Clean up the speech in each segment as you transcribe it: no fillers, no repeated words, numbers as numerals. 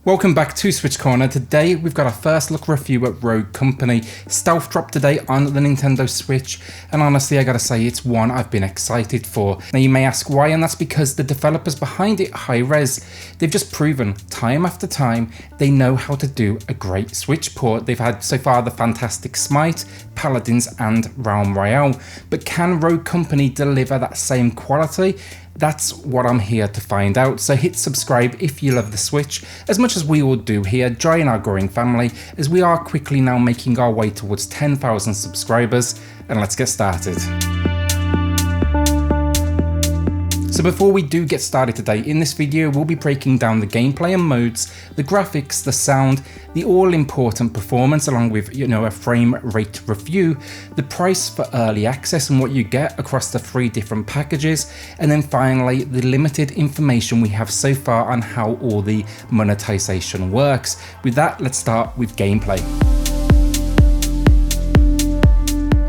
Welcome back to SwitchCorner. Today we've got our first look review at Rogue Company. Stealth dropped today on the Nintendo Switch, and honestly I gotta say it's one I've been excited for. Now you may ask why, and that's because the developers behind it, Hi-Rez, they've just proven time after time they know how to do a great Switch port. They've had so far the fantastic Smite, Paladins and Realm Royale, but can Rogue Company deliver that same quality? That's what I'm here to find out, so hit subscribe if you love the Switch, as much as we all do here. Join our growing family, as we are quickly now making our way towards 10,000 subscribers, and let's get started. So before we do get started today, in this video we'll be breaking down the gameplay and modes, the graphics, the sound, the all-important performance along with, a frame rate review, the price for early access and what you get across the 3 different packages, and then finally the limited information we have so far on how all the monetization works. With that, let's start with gameplay.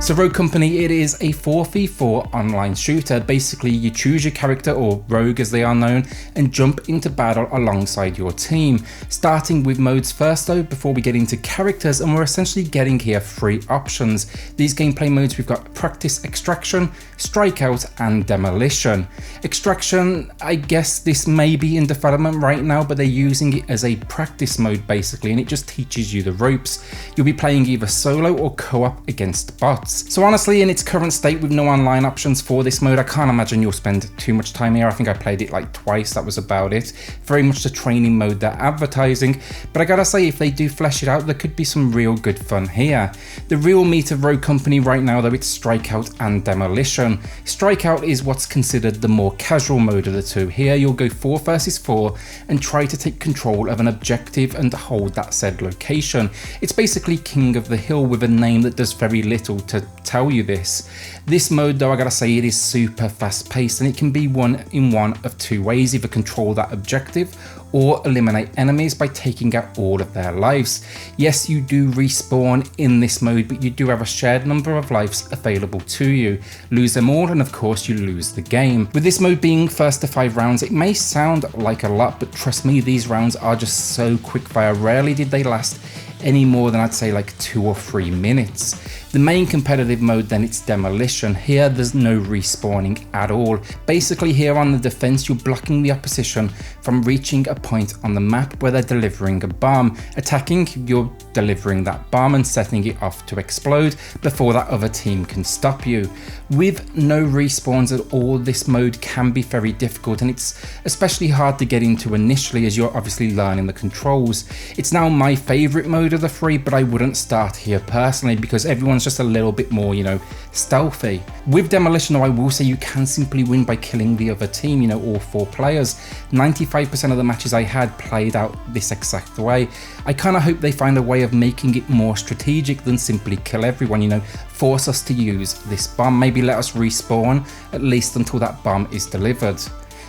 So Rogue Company, it is a 4v4 online shooter. Basically you choose your character, or Rogue as they are known, and jump into battle alongside your team. Starting with modes first though, before we get into characters, and we're essentially getting here 3 options. These gameplay modes, we've got Practice Extraction, Strikeout and Demolition. Extraction, I guess this may be in development right now, but they're using it as a practice mode basically, and it just teaches you the ropes. You'll be playing either solo or co-op against bots. So honestly, in its current state with no online options for this mode, I can't imagine you'll spend too much time here. I think I played it like twice, that was about it. Very much the training mode they're advertising, but I gotta say, if they do flesh it out, there could be some real good fun here. The real meat of Rogue Company right now though, it's Strikeout and Demolition. Strikeout is what's considered the more casual mode of the two. Here you'll go 4 versus 4 and try to take control of an objective and hold that said location. It's basically King of the Hill with a name that does very little to tell you this. This mode though, I gotta say, it is super fast paced, and it can be one of 2 ways: either control that objective or eliminate enemies by taking out all of their lives. Yes, you do respawn in this mode, but you do have a shared number of lives available to you. Lose them all and of course you lose the game. With this mode being first to 5 rounds, it may sound like a lot, but trust me, these rounds are just so quick fire. Rarely did they last any more than I'd say like 2 or 3 minutes. The main competitive mode then, it's Demolition. Here there's no respawning at all. Basically here on the defense, you're blocking the opposition from reaching a point on the map where they're delivering a bomb. Attacking, you're delivering that bomb and setting it off to explode before that other team can stop you. With no respawns at all, this mode can be very difficult, and it's especially hard to get into initially as you're obviously learning the controls. It's now my favorite mode of the 3, but I wouldn't start here personally because everyone's just a little bit more, stealthy. With Demolition though, I will say you can simply win by killing the other team, all 4 players. 95% of the matches I had played out this exact way. I kind of hope they find a way of making it more strategic than simply kill everyone, force us to use this bomb, maybe let us respawn at least until that bomb is delivered.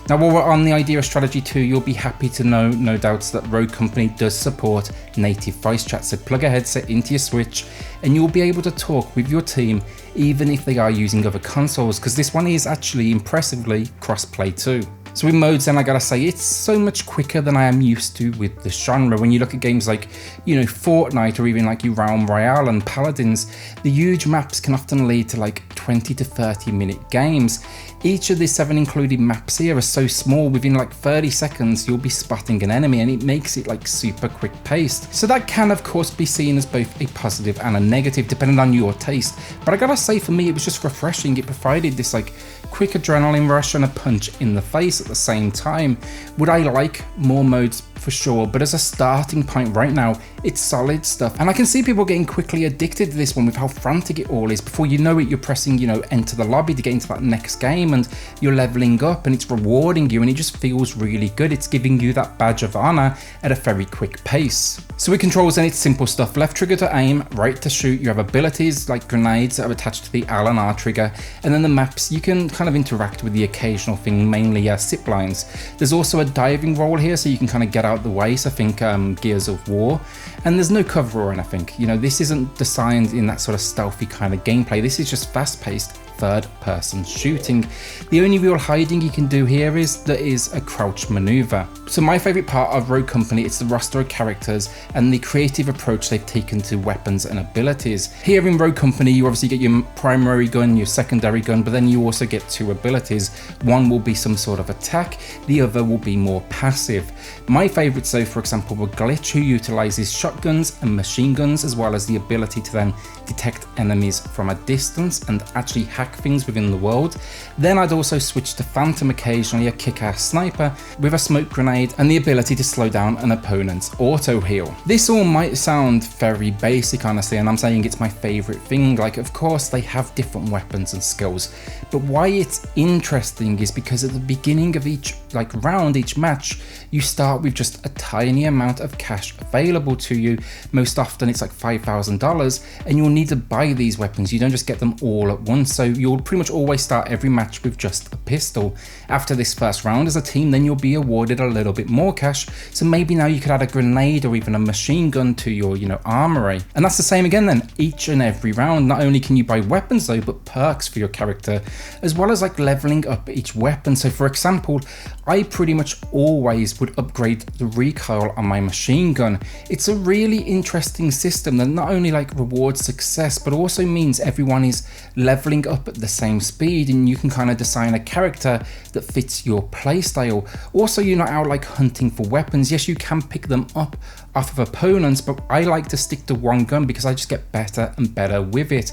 Now while we're on the idea of strategy too, you'll be happy to know, no doubts, that Rogue Company does support native voice chat. So plug a headset into your Switch and you'll be able to talk with your team even if they are using other consoles, because this one is actually impressively cross-play too. So with modes then, I gotta say, it's so much quicker than I am used to with the genre. When you look at games like, Fortnite, or even like your Realm Royale and Paladins, the huge maps can often lead to like 20 to 30 minute games. Each of the 7 included maps here are so small, within like 30 seconds you'll be spotting an enemy, and it makes it like super quick paced. So that can of course be seen as both a positive and a negative depending on your taste, but I gotta say, for me it was just refreshing. It provided this like quick adrenaline rush and a punch in the face at the same time. Would I like more modes? For sure, but as a starting point right now, it's solid stuff, and I can see people getting quickly addicted to this one with how frantic it all is. Before you know it, you're pressing enter the lobby to get into that next game, and you're leveling up and it's rewarding you, and it just feels really good. It's giving you that badge of honor at a very quick pace. So with controls then, it's simple stuff: left trigger to aim, right to shoot. You have abilities like grenades that are attached to the L and R trigger, and then the maps, you can kind of interact with the occasional thing, mainly zip lines. There's also a diving roll here, so you can kind of get out the way, so I think Gears of War. And there's no cover or anything, this isn't designed in that sort of stealthy kind of gameplay. This is just fast paced, third person shooting. The only real hiding you can do here is there is a crouch maneuver. So my favourite part of Rogue Company is the roster of characters and the creative approach they've taken to weapons and abilities. Here in Rogue Company you obviously get your primary gun, your secondary gun, but then you also get two abilities. One will be some sort of attack, the other will be more passive. My favourites though, for example, were Glitch, who utilises shotguns and machine guns, as well as the ability to then detect enemies from a distance and actually hack things within the world. Then I'd also switch to Phantom, occasionally a kick-ass sniper with a smoke grenade and the ability to slow down an opponent's auto heal. This all might sound very basic honestly, and I'm saying it's my favourite thing. Like, of course they have different weapons and skills, but why it's interesting is because at the beginning of each round, each match, you start with just a tiny amount of cash available to you. Most often it's like $5,000, and you'll need to buy these weapons. You don't just get them all at once, so you'll pretty much always start every match with just a pistol. After this first round as a team, then you'll be awarded a little bit more cash, so maybe now you could add a grenade or even a machine gun to your armory. And that's the same again then, each and every round. Not only can you buy weapons though, but perks for your character, as well as leveling up each weapon. So for example, I pretty much always would upgrade the recoil on my machine gun. It's a really interesting system that not only rewards success, but also means everyone is leveling up at the same speed, and you can kind of design a character that fits your playstyle. Also, you're not out hunting for weapons. Yes, you can pick them up off of opponents, but I like to stick to one gun because I just get better and better with it.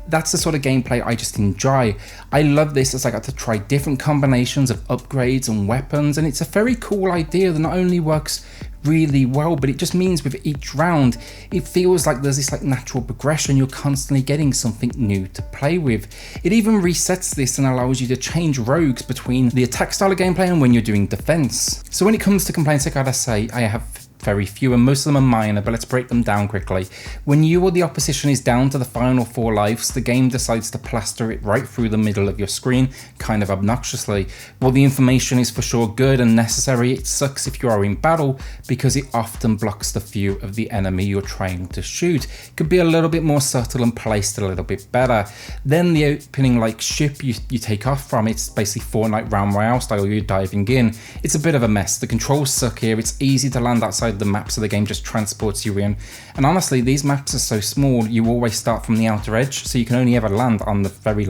That's the sort of gameplay I just enjoy. I love this as I got to try different combinations of upgrades and weapons, and it's a very cool idea that not only works really well, but it just means with each round it feels like there's this natural progression. You're constantly getting something new to play with. It even resets this and allows you to change rogues between the attack style of gameplay and when you're doing defense. So when it comes to complaints, I gotta say I have very few, and most of them are minor, but let's break them down quickly. When you or the opposition is down to the final 4 lives, the game decides to plaster it right through the middle of your screen, kind of obnoxiously. While the information is for sure good and necessary, it sucks if you are in battle because it often blocks the view of the enemy you're trying to shoot. It could be a little bit more subtle and placed a little bit better. Then the opening ship you take off from, it's basically Fortnite Round Royale style, you're diving in. It's a bit of a mess. The controls suck here. It's easy to land outside the map, so the game just transports you in. And honestly, these maps are so small, you always start from the outer edge, so you can only ever land on the very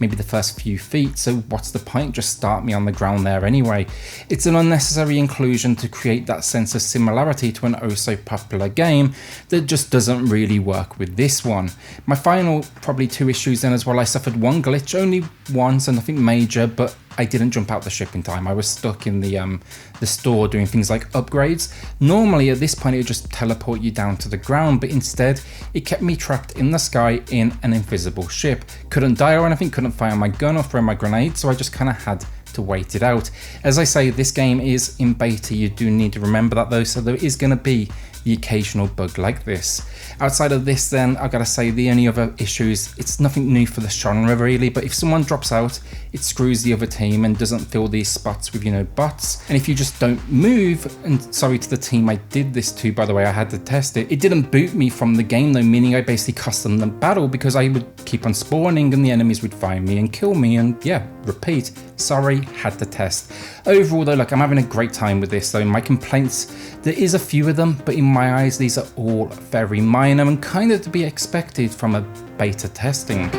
maybe the first few feet. So what's the point? Just start me on the ground there anyway. It's an unnecessary inclusion to create that sense of similarity to an oh so popular game that just doesn't really work with this one. My final probably 2 issues then as well. I suffered one glitch, only once, and nothing major, but I didn't jump out the ship in time. I was stuck in the store doing things like upgrades. Normally at this point it would just teleport you down to the ground, but instead it kept me trapped in the sky in an invisible ship. Couldn't die or anything, couldn't fire my gun or throw my grenade, so I just kind of had to wait it out. As I say, this game is in beta, you do need to remember that though, so there is going to be the occasional bug like this. Outside of this then, I gotta say the only other issues, it's nothing new for the genre really, but if someone drops out, it screws the other team and doesn't fill these spots with bots. And if you just don't move, and sorry to the team I did this to, by the way, I had to test it, it didn't boot me from the game though, meaning I basically cost them the battle because I would keep on spawning and the enemies would find me and kill me, and yeah, repeat. Sorry, had to test. Overall though, I'm having a great time with this though. My complaints, there is a few of them, but in my eyes these are all very minor and kind of to be expected from a beta testing.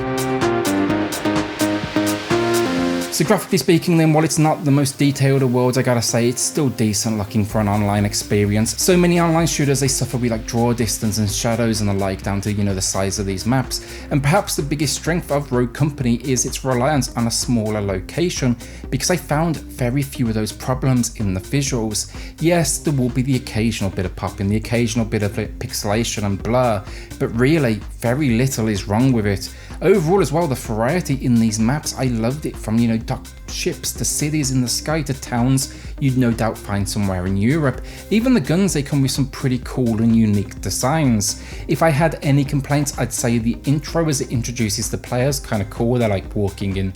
So graphically speaking then, while it's not the most detailed of worlds, I gotta say it's still decent looking for an online experience. So many online shooters, they suffer with draw distance and shadows and the like down to the size of these maps. And perhaps the biggest strength of Rogue Company is its reliance on a smaller location, because I found very few of those problems in the visuals. Yes, there will be the occasional bit of popping, the occasional bit of pixelation and blur, but really very little is wrong with it. Overall as well, the variety in these maps, I loved it, from docked ships to cities in the sky to towns you'd no doubt find somewhere in Europe. Even the guns, they come with some pretty cool and unique designs. If I had any complaints, I'd say the intro as it introduces the players, kind of cool. They're walking in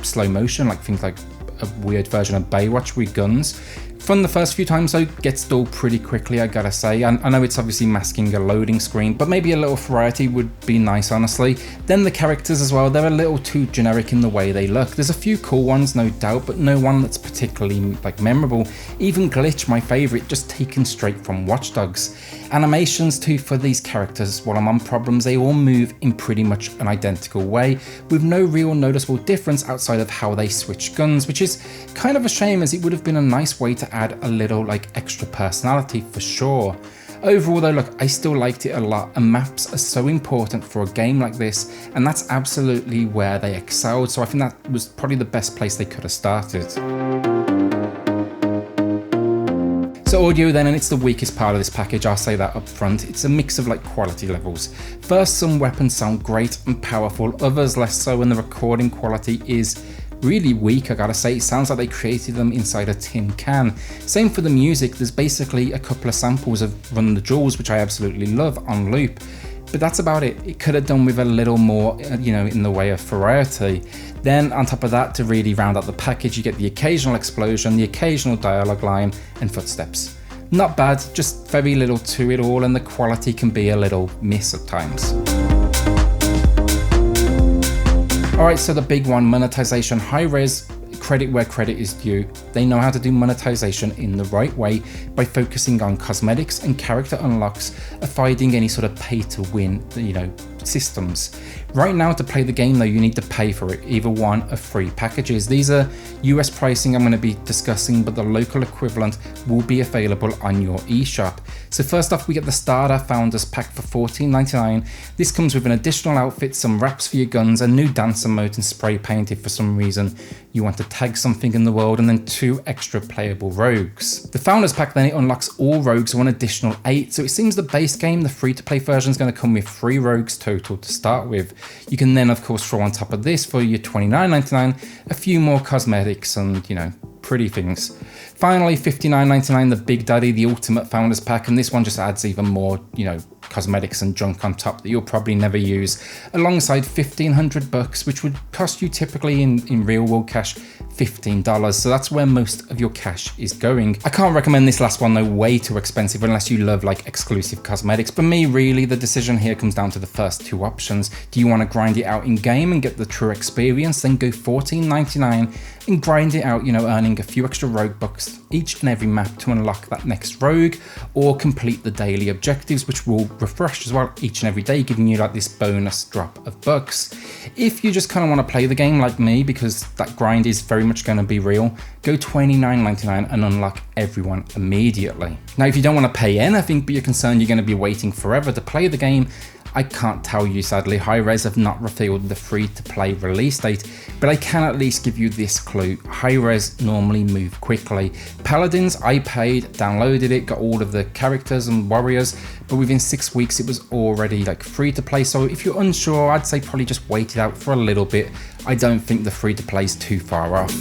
slow motion, things like a weird version of Baywatch with guns. Fun the first few times though, gets dull pretty quickly, I gotta say. I know it's obviously masking a loading screen, but maybe a little variety would be nice, honestly. Then the characters as well, they're a little too generic in the way they look. There's a few cool ones, no doubt, but no one that's particularly like memorable. Even Glitch, my favourite, just taken straight from Watch Dogs. Animations too for these characters, while I'm on problems, they all move in pretty much an identical way, with no real noticeable difference outside of how they switch guns, which is kind of a shame, as it would have been a nice way to add a little like extra personality for sure. Overall though, look, I still liked it a lot, and maps are so important for a game like this, and that's absolutely where they excelled, so I think that was probably the best place they could have started. So audio then, and it's the weakest part of this package, I'll say that up front. It's a mix of like quality levels. First, some weapons sound great and powerful, others less so, and the recording quality is really weak, I gotta say. It sounds like they created them inside a tin can. Same for the music, there's basically a couple of samples of Run the Jewels, which I absolutely love, on loop. But that's about it. It could have done with a little more, in the way of variety. Then on top of that, to really round out the package, you get the occasional explosion, the occasional dialogue line, and footsteps. Not bad, just very little to it all, and the quality can be a little miss at times. Alright, so the big one, monetization. Hi-Rez, credit where credit is due. They know how to do monetization in the right way by focusing on cosmetics and character unlocks, avoiding any sort of pay to win, systems. Right now, to play the game though, you need to pay for it, either one of 3 packages. These are US pricing I'm going to be discussing, but the local equivalent will be available on your eShop. So first off, we get the Starter Founders Pack for $14.99. This comes with an additional outfit, some wraps for your guns, a new dancer mode and spray painted for some reason you want to tag something in the world, and then 2 extra playable rogues. The Founders Pack then, it unlocks all rogues, one additional 8, so it seems the base game, the free-to-play version, is going to come with 3 rogues total to start with. You can then of course throw on top of this, for your $29.99, a few more cosmetics and pretty things. Finally, $59.99, the Big Daddy, the Ultimate Founders Pack, and this one just adds even more, cosmetics and junk on top that you'll probably never use, alongside $1,500, which would cost you typically in real world cash $15. So that's where most of your cash is going. I can't recommend this last one though, way too expensive unless you love like exclusive cosmetics. For me, really, the decision here comes down to the first 2 options. Do you want to grind it out in game and get the true experience? Then go $14.99 and grind it out, earning a few extra rogue bucks each and every map to unlock that next rogue, or complete the daily objectives, which will refresh as well each and every day, giving you like this bonus drop of bucks. If you just kind of want to play the game like me, because that grind is very much going to be real, go $29.99 and unlock everyone immediately. Now, if you don't want to pay anything, but you're concerned you're going to be waiting forever to play the game, I can't tell you, sadly. Hi-Rez have not revealed the free-to-play release date, but I can at least give you this clue. Hi-Rez normally move quickly. Paladins, I paid, downloaded it, got all of the characters and warriors, but within 6 weeks it was already like free-to-play, so if you're unsure, I'd say probably just wait it out for a little bit. I don't think the free-to-play is too far off.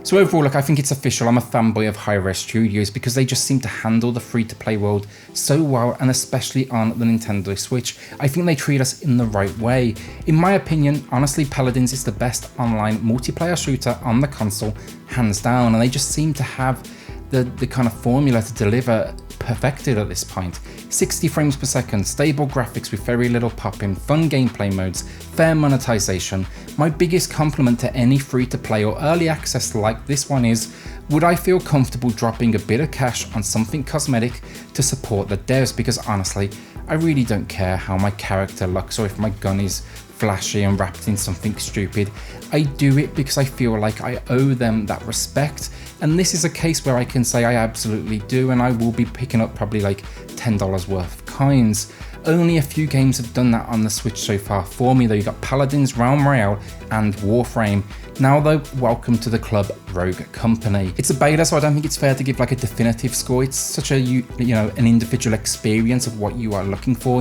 So overall, look, I think it's official. I'm a fanboy of Hi-Rez Studios because they just seem to handle the free-to-play world so well, and especially on the Nintendo Switch. I think they treat us in the right way. In my opinion, honestly, Paladins is the best online multiplayer shooter on the console, hands down, and they just seem to have the kind of formula to deliver perfected at this point. 60 frames per second, stable graphics with very little pop-in, fun gameplay modes, fair monetization. My biggest compliment to any free-to-play or early access like this one is, would I feel comfortable dropping a bit of cash on something cosmetic to support the devs? Because honestly, I really don't care how my character looks or if my gun is flashy and wrapped in something stupid. I do it because I feel like I owe them that respect, and this is a case where I can say I absolutely do, and I will be picking up probably like $10 worth of coins. Only a few games have done that on the Switch so far for me though. You got Paladins, Realm Royale and Warframe. Now though, welcome to the club, Rogue Company. It's a beta, so I don't think it's fair to give like a definitive score. It's such a, an individual experience of what you are looking for.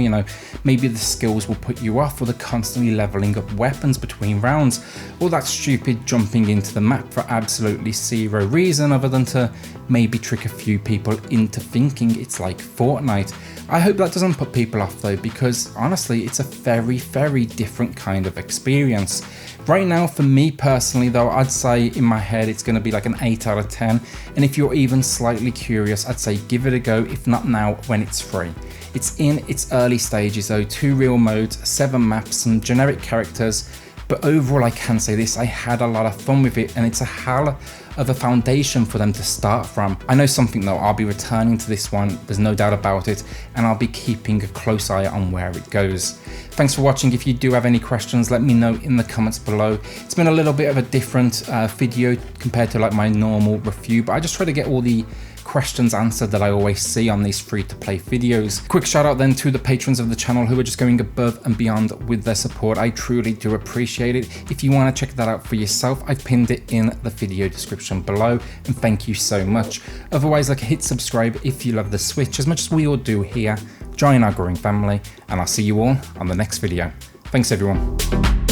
Maybe the skills will put you off, or the constantly leveling up weapons between rounds, or that stupid jumping into the map for absolutely zero reason other than to maybe trick a few people into thinking it's like Fortnite. I hope that doesn't put people off though, because honestly, it's a very, very different kind of experience. Right now, for me personally though, I'd say in my head it's going to be like an 8 out of 10. And if you're even slightly curious, I'd say give it a go, if not now, when it's free. It's in its early stages though, 2 real modes, 7 maps, and generic characters. But overall, I can say this, I had a lot of fun with it, and it's a hell of a foundation for them to start from. I know something though, I'll be returning to this one, there's no doubt about it, and I'll be keeping a close eye on where it goes. Thanks for watching. If you do have any questions, let me know in the comments below. It's been a little bit of a different video compared to like my normal review, but I just try to get all the questions answered that I always see on these free-to-play videos. Quick shout out then to the patrons of the channel who are just going above and beyond with their support. I truly do appreciate it. If you want to check that out for yourself, I've pinned it in the video description below, and thank you so much. Otherwise, hit subscribe if you love the Switch as much as we all do here. Join our growing family, and I'll see you all on the next video. Thanks everyone.